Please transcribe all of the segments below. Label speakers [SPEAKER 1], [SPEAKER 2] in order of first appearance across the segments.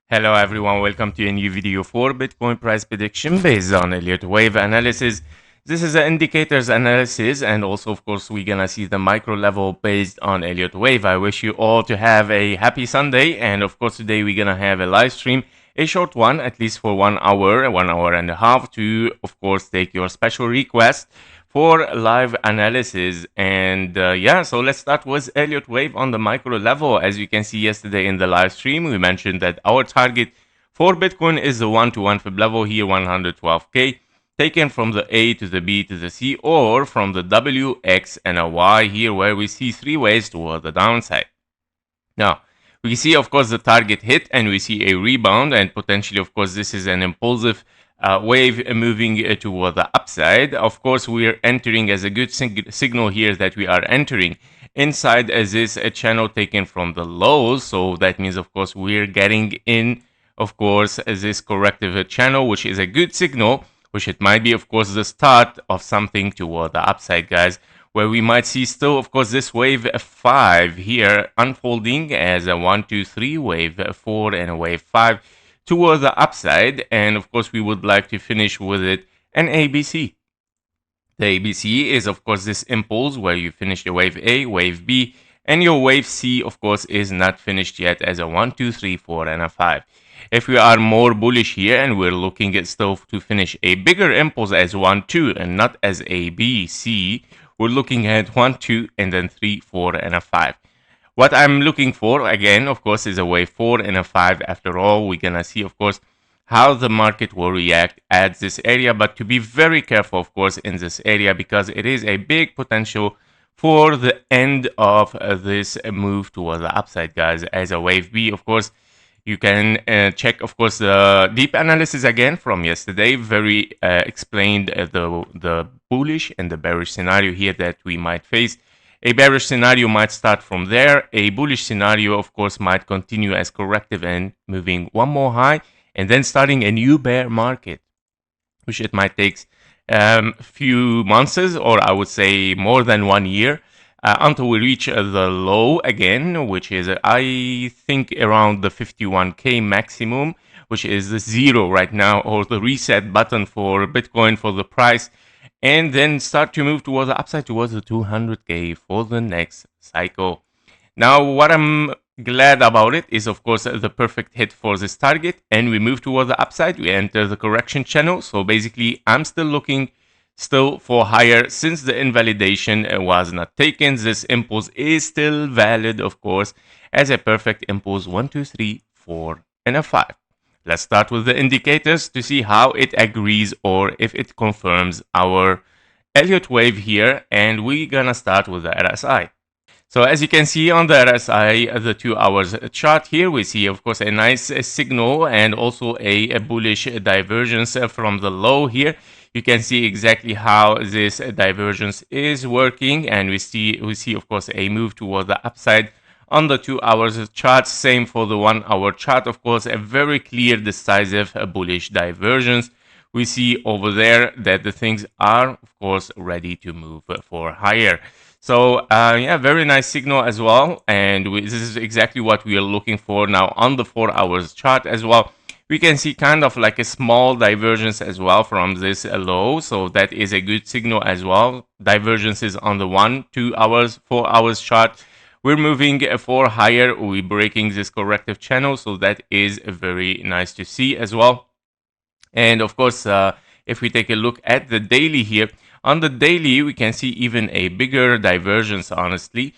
[SPEAKER 1] Hello everyone, welcome to a new video for Bitcoin price prediction based on Elliott wave analysis. This is an indicators analysis, and also of course we're gonna see the micro level based on Elliott wave. I wish you all to have a happy Sunday, and of course today we're gonna have a live stream, a short one, at least for 1 hour and a half, to of course take your special request for live analysis. And yeah, so let's start with Elliott wave on the micro level. As you can see yesterday in the live stream, we mentioned that our target for Bitcoin is the 1-to-1 fib level here, 112k, taken from the A to the B to the C, or from the W, X, and a Y here, where we see three ways toward the downside. Now, we see, of course, the target hit, and we see a rebound, and potentially, of course, this is an impulsive wave moving toward the upside. Of course, we are entering as a good signal here that we are entering inside as this channel taken from the lows. So that means, of course, we're getting in, of course, as this corrective channel, which is a good signal, which it might be, of course, the start of something toward the upside, guys, where we might see still, of course, this wave 5 here unfolding as a 1, 2, 3, wave 4, and a wave 5 toward the upside. And of course, we would like to finish with it an ABC. The ABC is, of course, this impulse where you finish the wave A, wave B, and your wave C, of course, is not finished yet as a 1, 2, 3, 4, and a 5. If we are more bullish here and we're looking at still to finish a bigger impulse as 1, 2, and not as A, B, C, we're looking at 1, 2, and then 3, 4, and a 5. What I'm looking for, again, of course, is a wave 4 and a 5. After all, we're gonna see, of course, how the market will react at this area, but to be very careful, of course, in this area, because it is a big potential for the end of this move toward the upside, guys. As a wave B, of course, you can check, of course, the deep analysis again from yesterday. Very explained the bullish and the bearish scenario here that we might face. A bearish scenario might start from there. A bullish scenario, of course, might continue as corrective and moving one more high, and then starting a new bear market, which it might take few months, or I would say more than 1 year, until we reach the low again, which is, I think, around the 51k maximum, which is the zero right now, or the reset button for Bitcoin for the price, and then start to move towards the upside, towards the 200k for the next cycle. Now, what I'm glad about it is, of course, the perfect hit for this target, and we move towards the upside. We enter the correction channel. So basically, I'm still looking for higher since the invalidation was not taken. This impulse is still valid, of course, as a perfect impulse 1, 2, 3, 4, and a 5. Let's start with the indicators to see how it agrees or if it confirms our Elliott wave here. And we're gonna start with the RSI. So as you can see on the RSI, the 2 hours chart here, we see, of course, a nice signal and also a bullish divergence from the low here. You can see exactly how this divergence is working, and we see, of course, a move toward the upside on the 2 hours chart. Same for the 1 hour chart, of course, a very clear, decisive bullish divergence. We see over there that the things are, of course, ready to move for higher. So yeah, very nice signal as well, and this is exactly what we are looking for now on the 4 hours chart as well. We can see kind of like a small divergence as well from this low, so that is a good signal as well. Divergences on the 1, 2 hours, 4 hours chart. We're moving for higher, we're breaking this corrective channel, so that is very nice to see as well. And of course, if we take a look at the daily here, on the daily, we can see even a bigger divergence, honestly.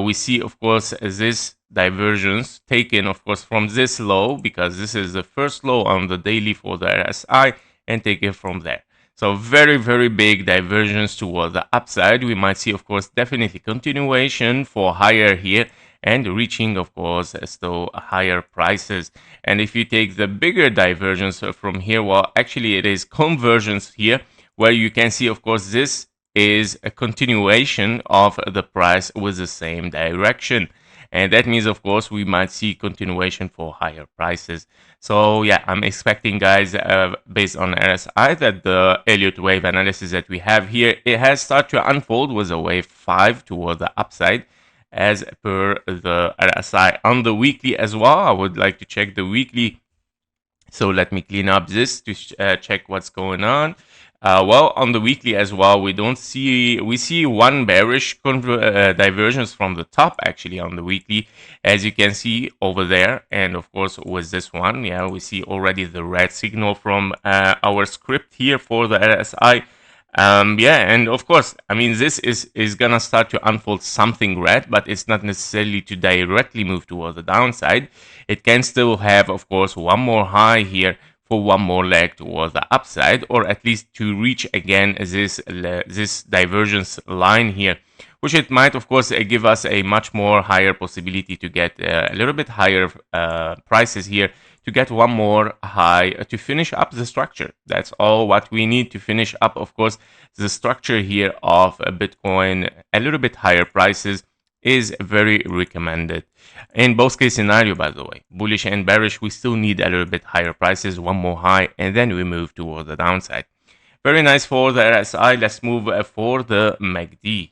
[SPEAKER 1] We see, of course, this divergence taken, of course, from this low, because this is the first low on the daily for the RSI, and take it from there. So very, very big divergence toward the upside. We might see, of course, definitely continuation for higher here and reaching, of course, still higher prices. And if you take the bigger divergence from here, well, actually it is convergence here, where you can see, of course, this is a continuation of the price with the same direction. And that means, of course, we might see continuation for higher prices. So yeah, I'm expecting, guys, based on RSI, that the Elliott wave analysis that we have here, it has started to unfold with a wave 5 toward the upside. as per the RSI. On the weekly as well, I would like to check the weekly. So let me clean up this to check what's going on. Well, on the weekly as well, we see one bearish divergence from the top actually on the weekly, as you can see over there. And of course, with this one, yeah, we see already the red signal from our script here for the RSI. Yeah, and of course, I mean, this is gonna start to unfold something red, but it's not necessarily to directly move towards the downside. It can still have, of course, one more high here for one more leg towards the upside, or at least to reach again this divergence line here, which it might, of course, give us a much more higher possibility to get a little bit higher prices here, to get one more high to finish up the structure. That's all what we need to finish up, of course, the structure here of Bitcoin. A little bit higher prices is very recommended. In both case scenario, by the way, bullish and bearish, we still need a little bit higher prices, one more high, and then we move toward the downside. Very nice for the RSI. Let's move for the MACD.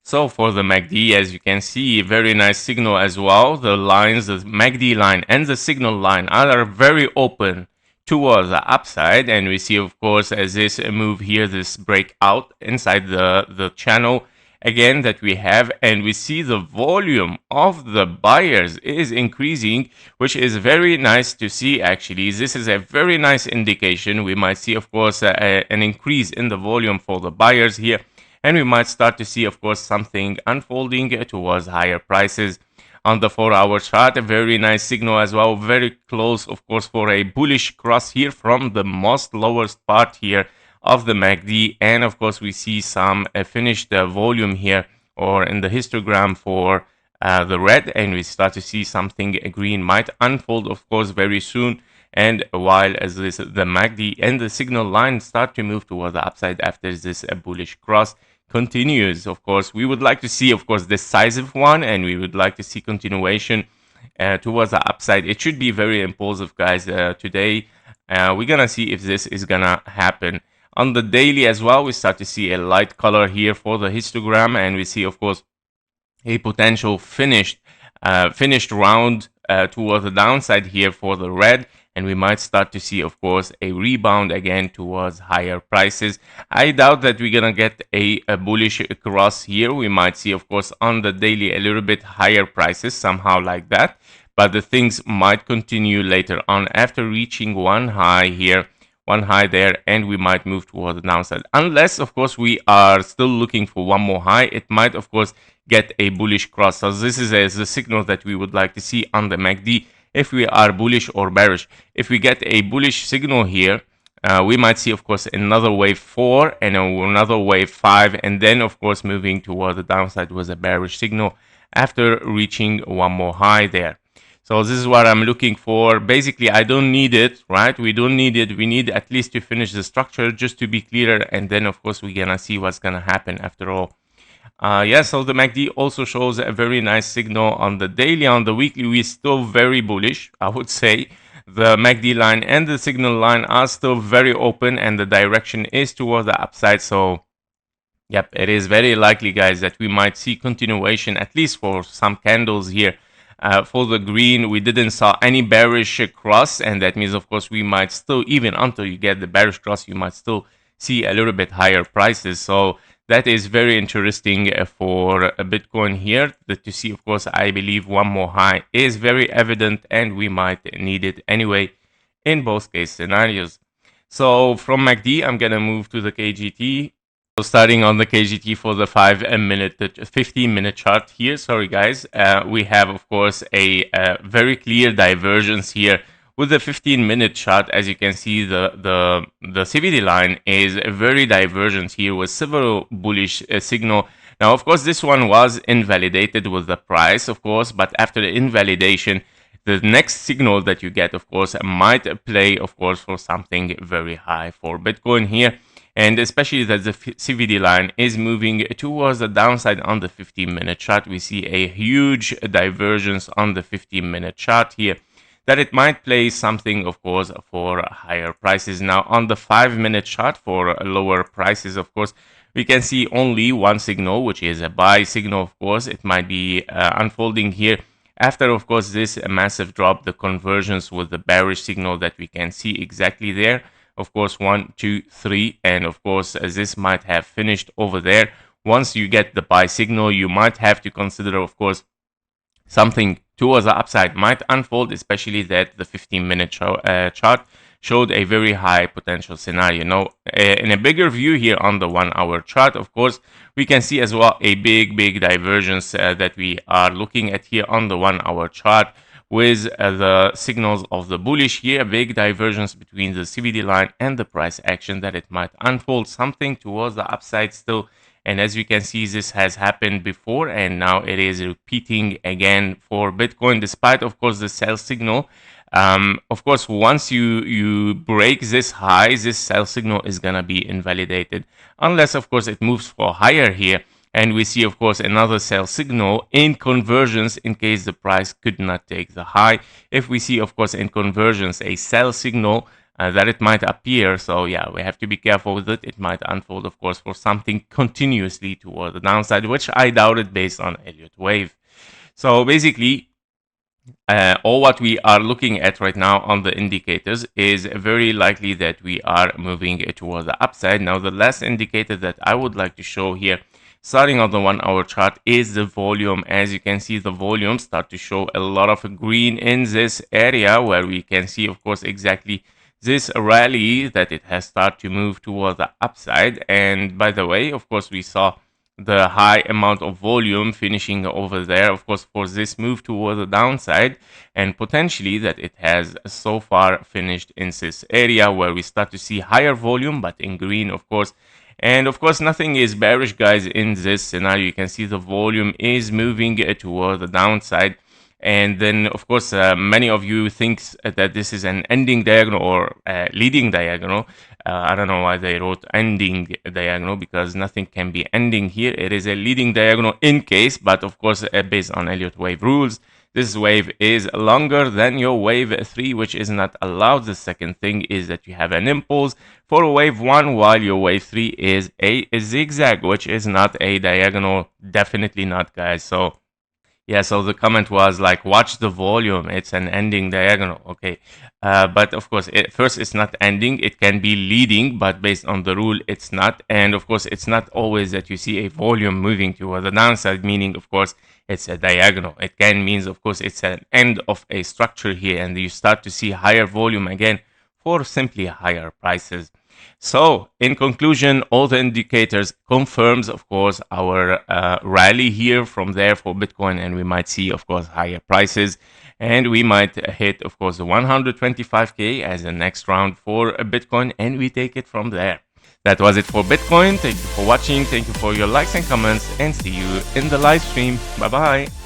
[SPEAKER 1] So for the MACD, as you can see, very nice signal as well. The lines, the MACD line and the signal line are very open towards the upside. And we see, of course, as this move here, this breakout inside the channel again that we have. And we see the volume of the buyers is increasing, which is very nice to see, actually. This is a very nice indication. We might see, of course, an increase in the volume for the buyers here. And we might start to see, of course, something unfolding towards higher prices. On the 4-hour chart, a very nice signal as well, very close, of course, for a bullish cross here from the most lowest part here of the MACD. And of course, we see some finished volume here, or in the histogram for the red, and we start to see something green might unfold, of course, very soon. And while as the MACD and the signal line start to move toward the upside after this bullish cross continues, of course, we would like to see, of course, decisive one, and we would like to see continuation towards the upside. It should be very impulsive, guys. Today, we're gonna see if this is gonna happen. On the daily as well, we start to see a light color here for the histogram, and we see, of course, a potential finished round toward the downside here for the red. And we might start to see, of course, a rebound again towards higher prices. I doubt that we're gonna get a bullish cross here. We might see, of course, on the daily a little bit higher prices somehow like that, but the things might continue later on after reaching one high here, one high there, and we might move toward the downside. Unless, of course, we are still looking for one more high, it might, of course, get a bullish cross. So this is the signal that we would like to see on the MACD. If we are bullish or bearish. If we get a bullish signal here, we might see, of course, another wave 4 and another wave 5, and then, of course, moving toward the downside with a bearish signal after reaching one more high there. So this is what I'm looking for. Basically, I don't need it, right? We don't need it. We need at least to finish the structure just to be clearer, and then, of course, we're gonna see what's gonna happen after all. Yeah, so the MACD also shows a very nice signal on the daily. On the weekly, we're still very bullish, I would say. The MACD line and the signal line are still very open, and the direction is towards the upside. So, yep, it is very likely, guys, that we might see continuation, at least for some candles here. For the green, we didn't saw any bearish cross, and that means, of course, we might still, even until you get the bearish cross, you might still see a little bit higher prices. So that is very interesting for Bitcoin here. To see, of course, I believe one more high is very evident, and we might need it anyway in both case scenarios. So from MACD, I'm gonna move to the KGT. So starting on the KGT for the 15-minute chart here. Sorry, guys. We have, of course, a very clear divergence here. With the 15-minute chart, as you can see, the CVD line is very divergent here with several bullish signal. Now, of course, this one was invalidated with the price, of course, but after the invalidation, the next signal that you get, of course, might play, of course, for something very high for Bitcoin here. And especially that the CVD line is moving towards the downside on the 15-minute chart. We see a huge divergence on the 15-minute chart here, that it might play something, of course, for higher prices. Now, on the 5-minute chart for lower prices, of course, we can see only one signal, which is a buy signal. Of course, it might be unfolding here after, of course, this massive drop, the convergence with the bearish signal that we can see exactly there. Of course, 1, 2, 3, and of course, as this might have finished over there. Once you get the buy signal, you might have to consider, of course, something towards the upside might unfold, especially that the 15-minute chart showed a very high potential scenario. Now, in a bigger view here on the 1-hour chart, of course, we can see as well a big divergence that we are looking at here on the 1-hour chart with the signals of the bullish here, a big divergence between the CBD line and the price action that it might unfold something towards the upside still. And as you can see, this has happened before, and now it is repeating again for Bitcoin, despite, of course, the sell signal. Of course, once you break this high, this sell signal is going to be invalidated, unless, of course, it moves for higher here. And we see, of course, another sell signal in convergence in case the price could not take the high. If we see, of course, in convergence, a sell signal, that it might appear. So yeah, we have to be careful with it. It might unfold, of course, for something continuously toward the downside, which I doubted based on Elliott wave. So basically, all what we are looking at right now on the indicators is very likely that we are moving toward the upside. Now, the last indicator that I would like to show here, starting on the 1-hour chart, is the volume. As you can see, the volume start to show a lot of green in this area, where we can see, of course, exactly this rally that it has started to move toward the upside. And by the way, of course, we saw the high amount of volume finishing over there, of course, for this move toward the downside, and potentially that it has so far finished in this area where we start to see higher volume, but in green, of course. And of course, nothing is bearish, guys, in this scenario. You can see the volume is moving toward the downside. And then, of course, many of you think that this is an ending diagonal or leading diagonal. I don't know why they wrote ending diagonal, because nothing can be ending here. It is a leading diagonal in case, but of course, based on Elliott wave rules, this wave is longer than your wave 3, which is not allowed. The second thing is that you have an impulse for wave 1, while your wave 3 is a zigzag, which is not a diagonal. Definitely not, guys. So yeah, so the comment was like, watch the volume, it's an ending diagonal. Okay, but of course, first, it's not ending, it can be leading, but based on the rule, it's not. And of course, it's not always that you see a volume moving toward the downside, meaning, of course, it's a diagonal. It can mean, of course, it's an end of a structure here, and you start to see higher volume again for simply higher prices. So, in conclusion, all the indicators confirms, of course, our rally here from there for Bitcoin, and we might see, of course, higher prices, and we might hit, of course, the 125K as the next round for Bitcoin, and we take it from there. That was it for Bitcoin. Thank you for watching. Thank you for your likes and comments, and see you in the live stream. Bye-bye.